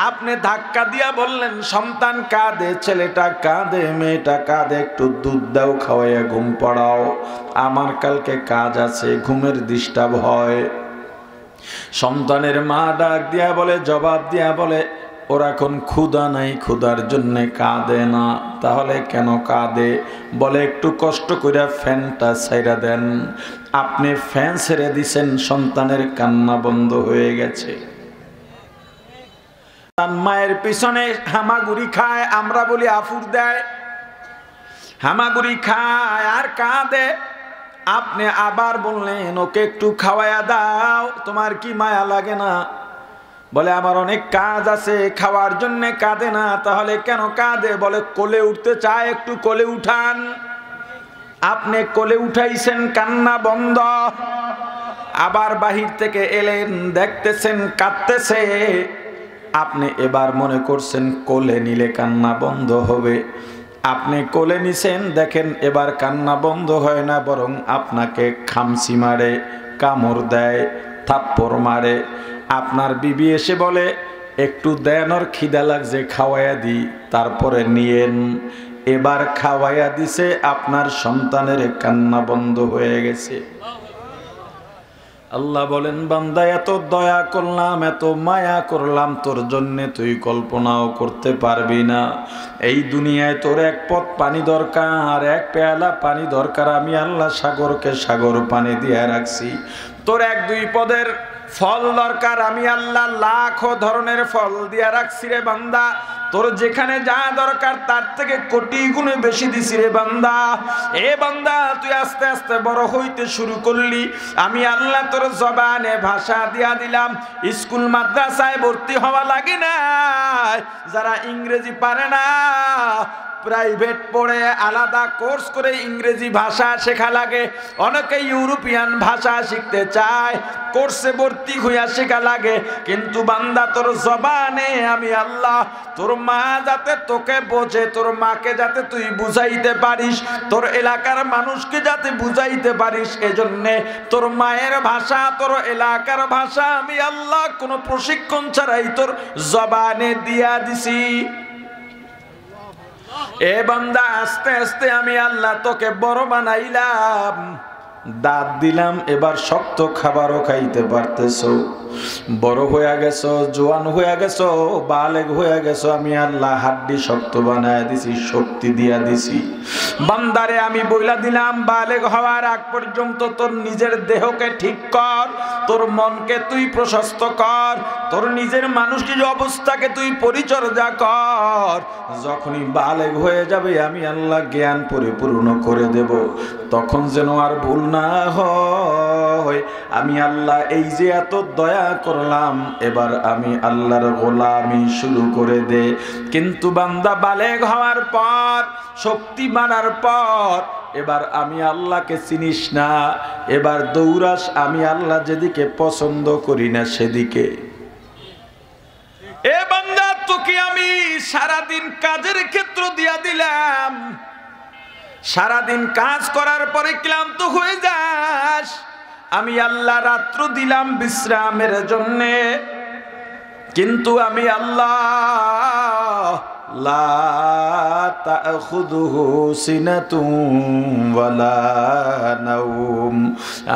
A: আপনি ধাক্কা দিয়া বললেন সন্তান কাঁদে, ছেলেটা কাঁদে, মেয়েটা কাঁদে, একটু দুধ দাও, খাওয়াইয়া ঘুম পড়াও, আমার কালকে কাজ আছে, ঘুমের ডিস্টার্ব হয়। সন্তানের মা ডাক দিয়া বলে, জবাব দিয়া বলে, ওর এখন ক্ষুধা নাই, ক্ষুধার জন্য কাঁদে না। তাহলে কেন কাঁদে? বলে একটু কষ্ট করে ফ্যানটা ছাইরা দেন। আপনি ফ্যান ছেড়ে দিছেন, সন্তানের কান্না বন্ধ হয়ে গেছে। মায়ের পিছনে হামাগুড়ি খায়, আমরা বলি আফুর দেয়, হামাগুড়ি খায় আর কাঁদে। আপনি আবার বললেন ওকে একটু খাওয়াইয়া দাও, তোমার কি মায়া লাগে না? বলে আমার অনেক কাজ আছে, খাওয়ার জন্য কাঁদে না। তাহলে কেন কাঁদে? বলে কোলে উঠতে চায়, একটু কোলে উঠান। আপনি কোলে উঠাইছেন, কান্না বন্ধ। আবার বাহির থেকে এলেন, দেখতেছেন কাঁদতেছে। আপনি এবার মনে করছেন কোলে নিলে কান্না বন্ধ হবে। আপনি কোলে নিছেন, দেখেন এবার কান্না বন্ধ হয় না, বরং আপনাকে খামচি মারে, কামড় দেয়, থাপ্পড় মারে। আপনার বিবি এসে বলে একটু দেন, ওর খিদা লাগছে, খাওয়াইয়া দিই, তারপরে নিয়েন। এবার খাওয়াইয়া দিছে, আপনার সন্তানের কান্না বন্ধ হয়ে গেছে। আল্লাহ বলেন, বান্দা এত দয়া করলাম, এত মায়া করলাম তোর জন্যে, তুই কল্পনাও করতে পারবি না। এই দুনিয়ায় তোর এক পথ পানি দরকার, এক পেয়ালা পানি দরকার, আমি আল্লাহ সাগরকে সাগর পানি দিয়ে রাখছি। তোর এক দুই পদের ফল দরকার, আমি আল্লাহ লাখো ধরনের ফল দিয়া রাখছি রে বান্দা। তোর যেখানে যা দরকার তার থেকে কোটি গুণে বেশি দিছি রে বান্দা। এ বান্দা, তুই আস্তে আস্তে বড় হইতে শুরু করলি, আমি আল্লাহ তোর জবানে ভাষা দিয়া দিলাম। স্কুল মাদ্রাসায় ভর্তি হওয়া লাগে না, যারা ইংরেজি পারে না প্রাইভেট পড়ে আলাদা কোর্স করে ইংরেজি ভাষা শেখা লাগে। অনেকে ইউরোপিয়ান ভাষা শিখতে চায়, কোর্সে ভর্তি হইয়া শেখা লাগে। কিন্তু বান্দা তোর জবানে আমি আল্লাহ, তোর মা যাতে তোকে বোঝে, তোর মাকে যাতে তুই বুঝাইতে পারিস, তোর এলাকার মানুষকে যাতে বুঝাইতে পারিস, এজন্যে তোর মায়ের ভাষা, তোর এলাকার ভাষা আমি আল্লাহ কোনো প্রশিক্ষণ ছাড়াই তোর জবানে দিয়া দিছি। এ বান্দা, আস্তে আস্তে আমি আল্লাহ তোকে বড় বানাইলাম, দাঁত দিলাম, এবার শক্ত খাবারও খাইতে পারতেছো, বড় হয়ে গেছো, জোয়ান হয়ে গেছো, বালেগ হয়ে গেছো, আমি আল্লাহ হাড্ডি শক্ত বানায় দিছি, শক্তি দিয়া দিছি। বান্দারে আমি বইলা দিলাম, বালেগ হওয়ার আগ পর্যন্ত তোর নিজের দেহকে ঠিক কর, তোর মনকে তুই প্রশস্ত কর, তোর নিজের মানসিক অবস্থাকে তুই পরিচর্যা কর। যখনই বালেগ হয়ে যাবে আমি আল্লাহ জ্ঞান পরিপূর্ণ করে দেব, তখন যেন আর ভুল না হয়। আমি আল্লাহ এই যে এত দয়া করলাম, এবার আমি আল্লাহর গোলামি শুরু করে দে। কিন্তু বান্দা বালেগ হওয়ার পর, শক্তি বানার পর, এবার আমি আল্লাহকে চিনিস না, এবার দৌড়াস আমি আল্লাহ যেদিকে পছন্দ করি না সেদিকে। এ বান্দা, তোকে আমি সারাদিন কাজের ক্ষেত্র দিয়া দিলাম, সারাদিন কাজ করার পরে ক্লান্ত হয়ে যাস, আমি আল্লাহ রাত্র দিলাম বিশ্রামের জন্যে। কিন্তু আমি আল্লাহ লা তাখুযুহু সিনাতুন ওয়ালা নাওম,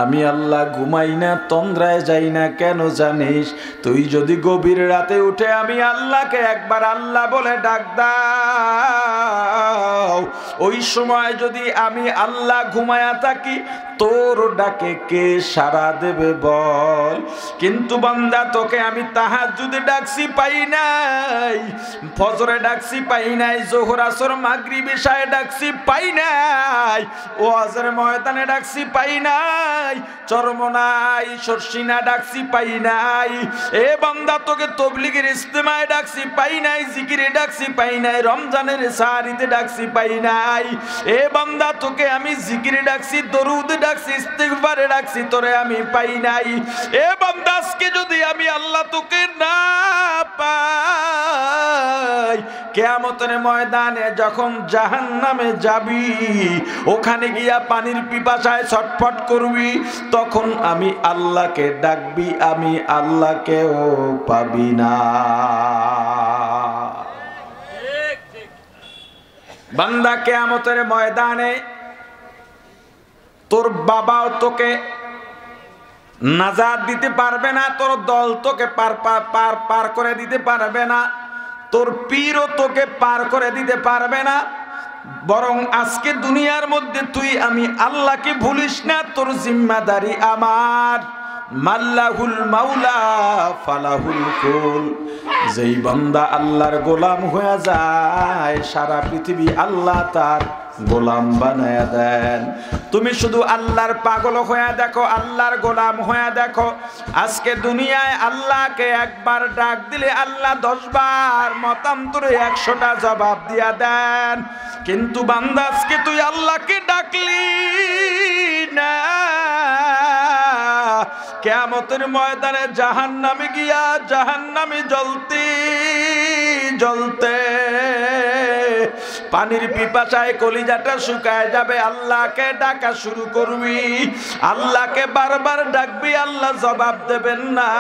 A: আমি আল্লাহ ঘুমাই না, তন্দ্রায় যাই না। কেন জানিস? তুই যদি গভীর রাতে উঠে আমি আল্লাহকে একবার আল্লাহ বলে ডাক দাও, দাও। ওই সময় যদি আমি আল্লাহ ঘুমায়া থাকি, তোর ডাকে কে সাড়া দেবে বল? কিন্তু বান্দা, তোকে আমি তাহাজ্জুদে ডাকছি পাই নাই, ফজরে ডাকছি পাই নাই, যোহর আসর মাগরিব ইশায়ে ডাকছি পাই নাই, ওয়াজের ময়দানে ডাকছি পাই নাই, চরমনাই শর্ষিনা ডাকছি পাই নাই। এ বান্দা, তোকে তবলিগের ইজতেমায় ডাকছি পাই নাই, জিকিরে ডাকছি পাই নাই, রমজানের সাহারিতে ডাকছি পাই নাই। এ বান্দা, তোকে আমি জিকিরে ডাকছি, দরুদে ডাকছি, ইস্তিগফারে ডাকছি, তোরে আমি পাই নাই। এ বান্দা, আজকে যদি আমি আল্লাহ তোকে না পাই, কিয়ামতের ময়দানে যখন জাহান্নামে যাবি, ওখানে গিয়া পানির পিপাসায় ছটফট করবি, তখন আমি আল্লাহকে ডাকবি, আমি আল্লাহকেও পাবি না। বান্দা, কিয়ামতের ময়দানে তোর বাবাও তোকে নাজাত দিতে পারবে না, তোর দল তোকে পার করে দিতে পারবে না, তোর পীরও তোকে পার করে দিতে পারবে না। বরং আজকে দুনিয়ার মধ্যে তুই আমি আল্লাহকে ভুলিস না, তোর জিম্মাদারি আমার। মাল্লাহুল মাওলা ফালাহুল কুল। যেই বান্দা আল্লাহর গোলাম হয়ে যায়, সারা পৃথিবী আল্লাহ তার গোলাম বানায়া দেন। তুমি শুধু আল্লাহর পাগল হয়ে দেখো, আল্লাহর গোলাম হয়ে দেখো। আজকে দুনিয়ায় আল্লাহকে একবার ডাক দিলে আল্লাহ 10 বার মতান্তরে 100টা জবাব দিয়া দেন। কিন্তু বান্দা, আজকে তুই আল্লাহকে ডাকলি না, কিয়ামতের ময়দানে জাহান্নামে গিয়া জাহান্নামে জ্বলতে জ্বলতে পানির পিপাসায় কলিজাটা শুকায় যাবে। আল্লাহকে ডাকা শুরু করবি, আল্লাহকে বারবার ডাকবি, আল্লাহ জবাব দেবেন না।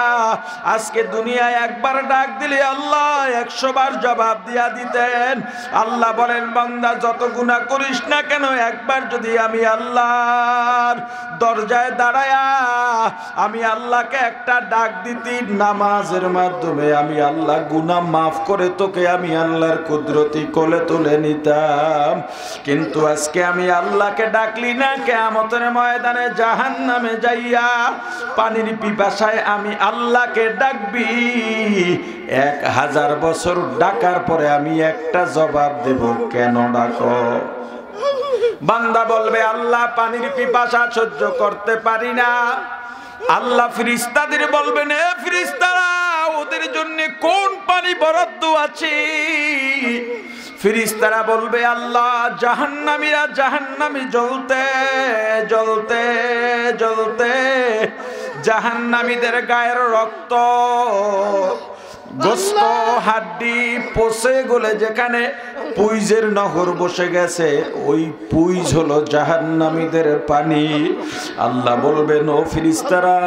A: আজকে দুনিয়ায় একবার ডাক দিলে আল্লাহ 100 বার জবাব দিয়া দিতেন। আল্লাহ বলেন, বান্দা যত গুনাহ করিস না কেন, একবার যদি আমি আল্লাহর দরজায় দাঁড়ায়া আমি আল্লাহকে একটা ডাক দিতি, নামাজের মাধ্যমে আমি আল্লাহ গুনাহ মাফ করে তোকে আমি আল্লাহর কুদরতি কোলে তুলে নিতাম। কিন্তু আজকে আমি আল্লাহকে ডাকলি না, কিয়ামতের ময়দানে জাহান্নামে যাইয়া পানির পিপাসায় আমি আল্লাহকে ডাকবি। 1000 বছর ডাকার পরে আমি একটা জবাব দেব, কেন ডাকো? বান্দা বলবে, আল্লাহ পানির পিপাসা সহ্য করতে পারি না। আল্লাহ ফেরেশতাদের বলবেন, এ ফেরেশতারা, ওদের জন্য কোন পানি বরাদ্দ আছে? ফেরেশতারা বলবে, আল্লাহ জাহান্নামীরা জাহান্নামে জ্বলতে জ্বলতে জ্বলতে জাহান্নামীদের গায়ের রক্ত, গোস্ত, হাড্ডি পচে গলে যেখানে পুইজের নহর বসে গেছে, ওই পুইজ হলো জাহান্নামীদের পানি। আল্লাহ বলবেন, ও ফেরেশতারা,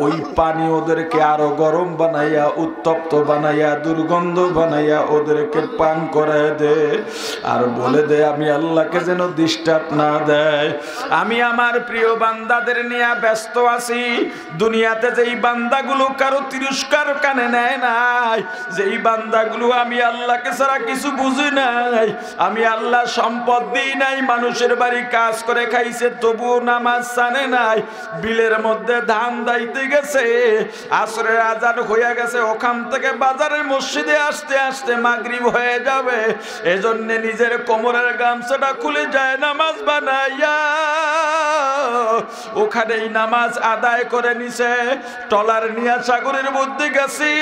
A: ওই পানি ওদেরকে আরো গরম বানাইয়া, উত্তপ্ত বানাইয়া, দুর্গন্ধ বানাইয়া ওদেরকে পান করায় দে। আর বলে দে, আমি আল্লাহকে যেন ডিস্টার্ব না দেয়। আমি আমার প্রিয় বান্দাদের নিয়ে ব্যস্ত আছি। দুনিয়াতে যেই বান্দাগুলো কারো তিরস্কার কানে নেয় না, যেই বান্দাগুলো আমি আল্লাহকে ছাড়া কিছু বুঝি নাই, আমি আল্লাহ সম্পদ দিই নাই, মানুষের বাড়ি কাজ করে খাইছে তবুও নামাজ জানে নাই, বিলের মধ্যে ধান দাইতে গেছে, আসরের আজান হয়ে গেছে, ওখান থেকে বাজারের মসজিদে আসতে আসতে মাগরিব হয়ে যাবে, এজন্য নিজের কোমরের গামছাটা খুলে যায় নামাজ বানাইয়া ওখানেই নামাজ আদায় করে নিছে। টলার নিয়া সাগরের মধ্যে গেছি,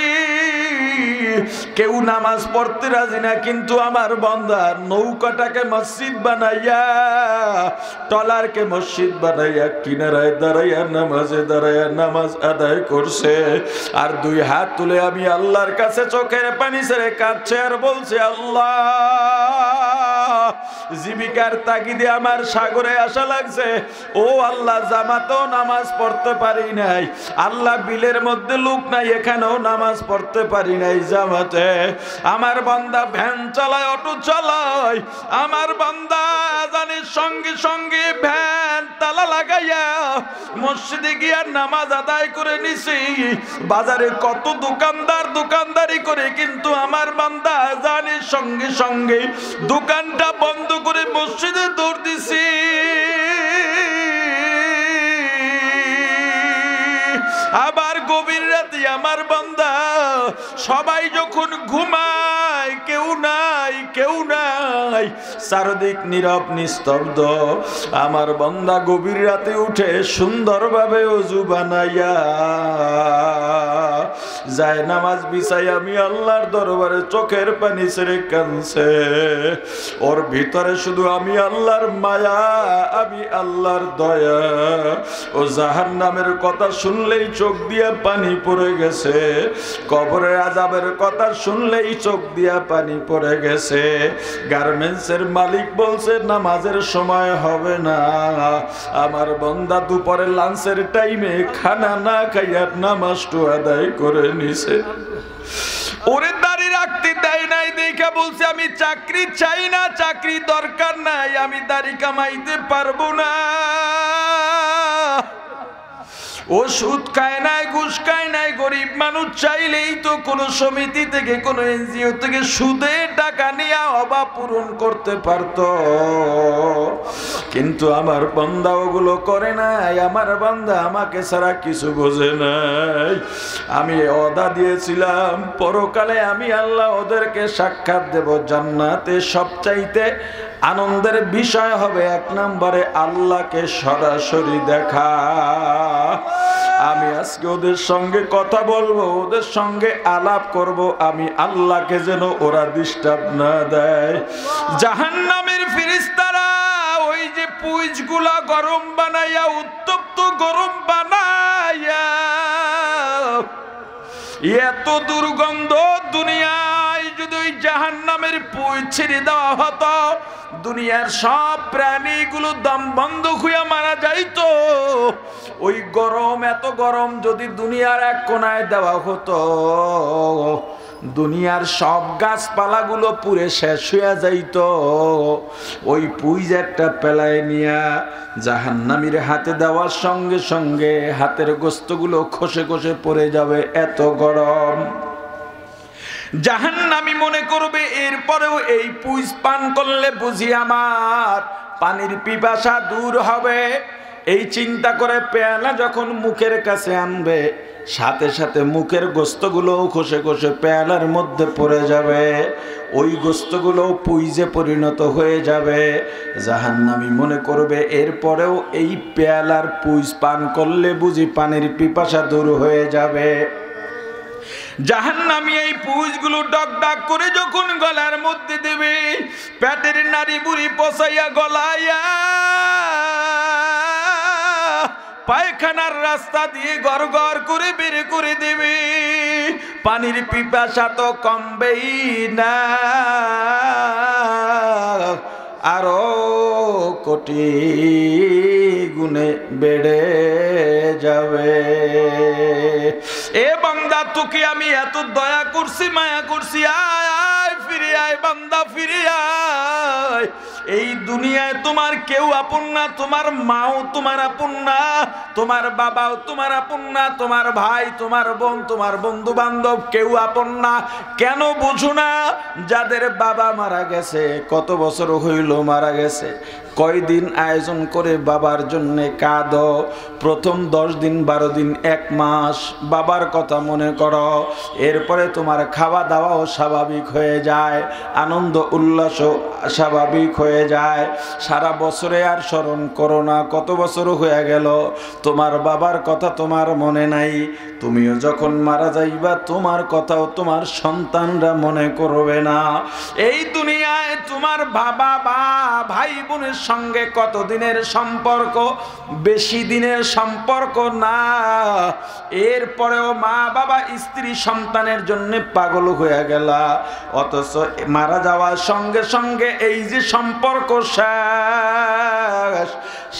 A: কেউ নামাজ পড়তে রাজি না, কিন্তু আমার বান্দা নৌকাটাকে মসজিদ বানাইয়া, টলারকে মসজিদ বানাইয়া কিনারায় দাঁড়াইয়া নামাজে দাঁড়াইয়া নামাজ আদায় করছে। আর 2 হাত তুলে আমি আল্লাহর কাছে চোখের পানি ছেড়ে কাঁদছে আর বলছে, আল্লাহ জীবিকার তাগিদে আমার সাগরে আসা লাগছে। ও আল্লাহ, জামাতেও নামাজ পড়তে পারি নাই, আল্লাহ বিলের মধ্যে লোক নাই, এখানেও নামাজ পড়তে পারি নাই জামাতে। আমার বান্দা ভ্যান চালায়, অটো চালায়, আমার বান্দা জানিস সঙ্গে সঙ্গে ভ্যান তালা রোজা লাগাইয়া মসজিদে গিয়া নামাজ আদায় করে নিছি। বাজারে কত দোকানদার দোকানদারি করে, কিন্তু আমার বান্দা আযানের সঙ্গে সঙ্গে দোকানটা বন্ধ করে মসজিদে দৌড় দিছি। আবার গভীর রাতে আমার বান্দা সবাই যখন ঘুমায়, কেউ নাই কেউ নাই, চারদিক নীরব নিস্তব্ধ, আমার বান্দা গভীর রাতে উঠে সুন্দরভাবে ওযু বানাইয়া যায় নামাজ বিছাই আমি আল্লাহর দরবারে চোখের পানি ছেড়ে কাঁদছে। ওর ভিতরে শুধু আমি আল্লাহর মায়া, আমি আল্লাহর দয়া। ও জাহান্নামের কথা শুনলেই চোখ দিয়া পানি পড়ে গেছে, কবরের আযাবের কথা শুনলেই চোখ দিয়া পানি পড়ে গেছে। গার্মেন্টসের মালিক বলছে নামাজের সময় হবে না, আমার বান্দা দুপুরে লাঞ্চের টাইমে খানা না খাইয়া নামাজটা আদায় করে নিছে। ওরে দাড়ি রাখতে দেয় নাই দেখা বলছে আমি চাকরি চাই না, চাকরি দরকার নাই, আমি দাড়ি কামাইতে পারবো না। ও সুদ খায় নাই, ঘুষ খায় নাই, গরিব মানুষ চাইলেই তো কোনো সমিতি থেকে কোনো এনজিও থেকে সুদে টাকা নিয়ে অভাব পূরণ করতে পারতো, কিন্তু আমার বান্দা ওগুলো করে নাই। আমার বান্দা আমাকে ছাড়া কিছু বোঝে নাই। আমি ওয়াদা দিয়েছিলাম পরকালে আমি আল্লাহ ওদেরকে সাক্ষাৎ দেব জান্নাতে। সবচাইতে আনন্দের বিষয় হবে 1 নম্বরে আল্লাহকে সরাসরি দেখা। আমি আজকে ওদের সঙ্গে কথা বলবো, ওদের সঙ্গে আলাপ করব, আমি আল্লাহকে যেন ওরা ডিস্টার্ব না দেয়। জাহান্নামের ফেরেশতারা ওই যে পুইজগুলা গরম বানাইয়া, উত্তপ্ত গরম বানাইয়া, এত দুর্গন্ধ, দুনিয়ায় যদি ওই জাহান্নামের পুইজ ছেড়ে দেওয়া হতো, দুনিয়ার সব প্রাণীগুলো দম বন্ধ হইয়া মারা যাইতো। ওই গরম, এত গরম যদি দুনিয়ার এক কোনায় দেওয়া হতো, দুনিয়ার সব গাছপালাগুলো পুড়ে শেষ হইয়া যাইত। ওই পুইজ একটা পেলায় নিয়া জাহান্নামীর হাতে দেওয়ার সঙ্গে সঙ্গে হাতের গোস্তগুলো খসে খসে পড়ে যাবে, এত গরম। জাহান্নামী মনে করবে এরপরেও এই পুইজ পান করলে বুঝি আমার পানির পিপাসা দূর হবে। এই চিন্তা করে পেয়ালা যখন মুখের কাছে আনবে, সাথে সাথে মুখের গোস্তগুলো খসে খসে পেয়ালার মধ্যে পড়ে যাবে, ওই গোস্তগুলো পুইজে পরিণত হয়ে যাবে। জাহান্নামী মনে করবে এরপরেও এই পেয়ালার পুইজ পান করলে বুঝি পানির পিপাসা দূর হয়ে যাবে। জাহান্নামী এই পুইজগুলো ডক ডাক করে যখন গলার মধ্যে দেবে, পেটের নাড়ি বুড়ি পচাইয়া গলাইয়া পায়খানার রাস্তা দিয়ে গড় গড় করে বের করে দেবে। পানির পিপাসা তো কমবেই না, আরো কোটি গুণে বেড়ে যাবে। এ বান্দা তোকে আমি এত দয়া করছি, মায়া করছি, আয় আয় ফিরে আয় বান্দা, ফিরে আয়। এই দুনিয়ায় তোমার কেউ আপন না, তোমার মাও তোমার আপন না, তোমার বাবাও তোমার আপন না, তোমার ভাই, তোমার বোন, তোমার বন্ধু বান্ধব কেউ আপন না। কেন বুঝো না? যাদের বাবা মারা গেছে, কত বছর হইল মারা গেছে, কয়দিন আয়োজন করে বাবার জন্য কাঁদো। প্রথম 10 দিন 12 দিন 1 মাস বাবার কথা মনে করো, এরপরে তোমার খাওয়া দাওয়াও স্বাভাবিক হয়ে যায়, আনন্দ উল্লাসও স্বাভাবিক হয়ে যায়। সারা বছরে আর স্মরণ করো না, কত বছর হয়ে গেল তোমার বাবার কথা তোমার মনে নাই। তুমিও যখন মারা যাইবা তোমার কথাও তোমার সন্তানরা মনে করবে না। এই দুনিয়ায় তোমার বাবা বা ভাই বোনের সঙ্গে কত দিনের সম্পর্ক, বেশি দিনের সম্পর্ক না। এরপরেও মা বাবা স্ত্রী সন্তানের জন্য পাগল হয়ে গেলা, অথচ মারা যাওয়ার সঙ্গে সঙ্গে এই যে সম্পর্ক শেষ,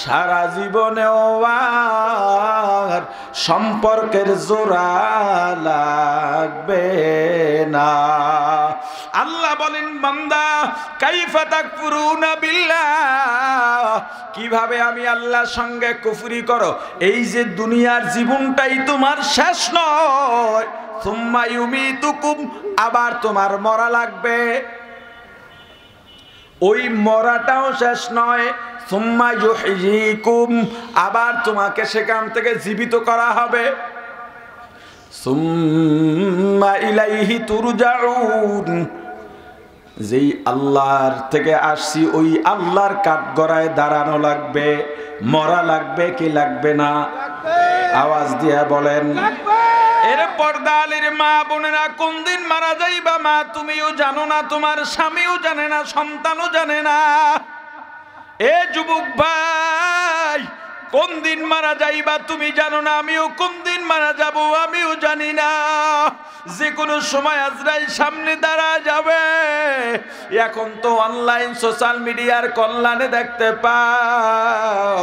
A: সারা জীবনেও আর সম্পর্কের জোড়া লাগবে না। আল্লাহ বলেন বান্দা কাইফা তাকফুরুনা বিল্লাহ, কিভাবে আমি আল্লাহর সঙ্গে কুফরি করো। এই যে দুনিয়ার জীবনটাই তোমার শেষ নয়, সুম্মা ইউমিতুকুম, আবার তোমার মরা লাগবে, ওই মরাটাও শেষ নয়, সুম্মা ইউহয়িকুম, আবার তোমাকে সেখান থেকে জীবিত করা হবে, সুম্মা ইলাইহি তুরজাউন, যেই আল্লাহর থেকে আসছি ওই আল্লাহর কাঠগড়ায় দাঁড়ানো লাগবে। মরা লাগবে কি লাগবে না? আওয়াজ দিয়া বলেন। এর পর্দালের মা বোনেরা, কোন দিন মারা যাইবা মা তুমিও জানো না, তোমার স্বামীও জানে না, সন্তানও জানে না। এ যুবক ভাই, কোন দিন মারা যাইবা তুমি জানো না, আমিও কোন দিন মারা যাব আমিও জানি না। যে কোনো সময় আজরাইল সামনে দাঁড়া যাবে। এখন তো অনলাইন সোশ্যাল মিডিয়ার কল্যাণে দেখতে পাও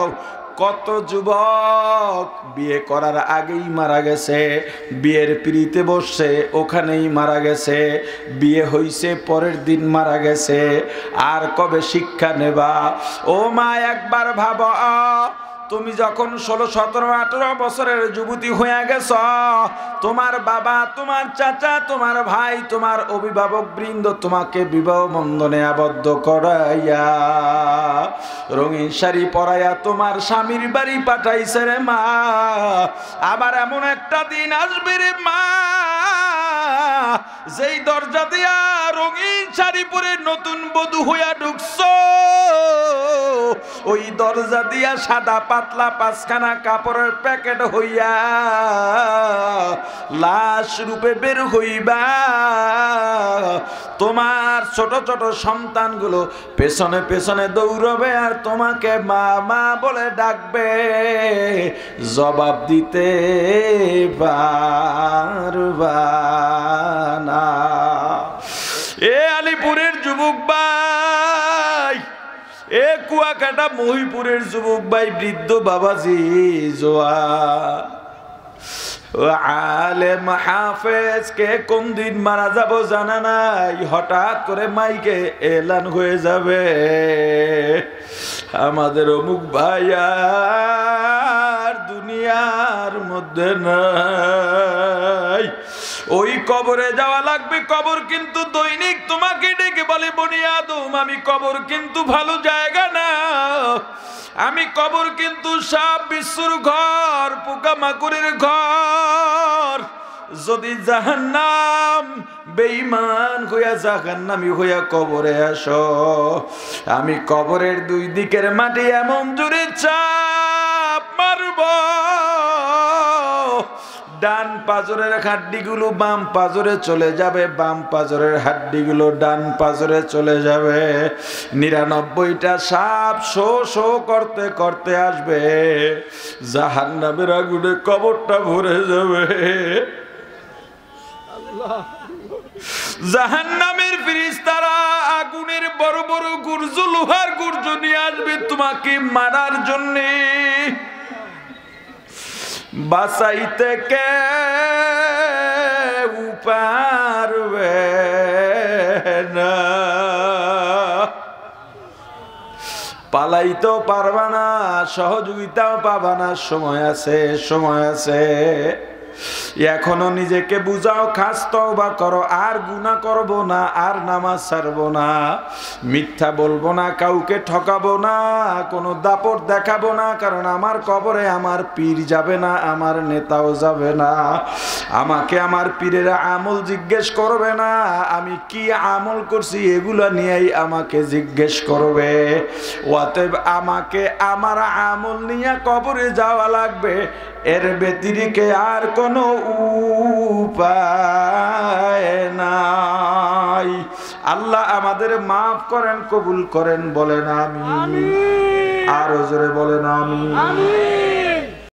A: কত যুবক বিয়ে করার আগেই মারা গেছে, বিয়ের পিড়িতে বসছে ওখানেই মারা গেছে, বিয়ে হইছে পরের দিন মারা গেছে। আর কবে শিক্ষা নেবা? ও মা একবার ভাবো, তুমি যখন 16, 17, 18 বছরের যুবতী হয়ে গেছ, তোমার বাবা, তোমার চাচা, তোমার ভাই, তোমার অভিভাবক বৃন্দ তোমাকে বিবাহ বন্ধনে আবদ্ধ করাইয়া রঙিন শাড়ি পরাইয়া তোমার স্বামীর বাড়ি পাঠাইছে রে মা। আবার এমন একটা দিন আসবে রে মা, যেই দরজা দিয়া রঙিন শাড়ি পরে নতুন বধূ হইয়া ঢুকছো, ওই দরজা দিয়া সাদা পাতলা 5খানা কাপড়ের প্যাকেট হইয়া লাশ রূপে বের হইবা। তোমার ছোট ছোট সন্তানগুলো পেছনে পেছনে দৌড়বে আর তোমাকে মা মা বলে ডাকবে, জবাব দিতে পারবা না। এ আলিপুরের যুবক ভাই, এ কুয়াকাটা মহিপুরের যুবক ভাই, বৃদ্ধ বাবাজি, জোয়ান আলেম হাফেজ কে কোন দিন মারা যাব জানা নাই, হঠাৎ করে মাইকে এলান হয়ে যাবে আমাদের অমুক ভাই আর দুনিয়ার মধ্যে নাই, ওই কবরে যাওয়া লাগবে। কবর কিন্তু দৈনিক তোমাকে ডেকে বলে বনি আদম, আমি কবর কিন্তু ভালো জায়গা না, আমি কবর কিন্তু সাপ বিশ্বর ঘর, পোকামাকড়ের ঘর। যদি জাহান্নাম বেঈমান হইয়া জাহান্নামী হইয়া কবরে আসো, আমি কবরের 2 দিকের মাটি এমন জোরে চাপ মারব, ডান পাজরের হাড্ডিগুলো বাম পাজরে চলে যাবে, বাম পাজরের হাড্ডিগুলো ডান পাজরে চলে যাবে। 99টা সাপ শো শো করতে করতে আসবে, জাহান্নামের আগুনে কবরটা ভরে যাবে। জাহান্নামের ফেরেশতারা আগুনের বড় বড় গুর্জ, লোহার গুর্জ নিয়ে আসবে তোমাকে মারার জন্যে। বাঁচাইতে কেউ পারবে না, পালাইতেও পারবা না, সহযোগিতাও পাবা না। সময় আছে, সময় আছে, এখনো নিজেকে বুঝাও, খাস তওবা করো, আর গুনাহ করব না, আর নামাজ ছাড়বো না, মিথ্যা বলবো না, কাউকে ঠকাবো না, কোনো দাপট দেখাবো না। কারণ আমার কবরে আমার পীর যাবে না, আমার নেতাও যাবে না, আমাকে আমার পীরেরা আমল জিজ্ঞেস করবে না, আমি কি আমল করছি এগুলো নিয়েই আমাকে জিজ্ঞেস করবে। অতএব আমাকে আমার আমল নিয়ে কবরে যাওয়া লাগবে, এর ব্যতিরিকে আর কোনো উপায় নাই। আল্লাহ আমাদের মাফ করেন, কবুল করেন, বলেন আমিন। আর জোরে বলেন আমিন।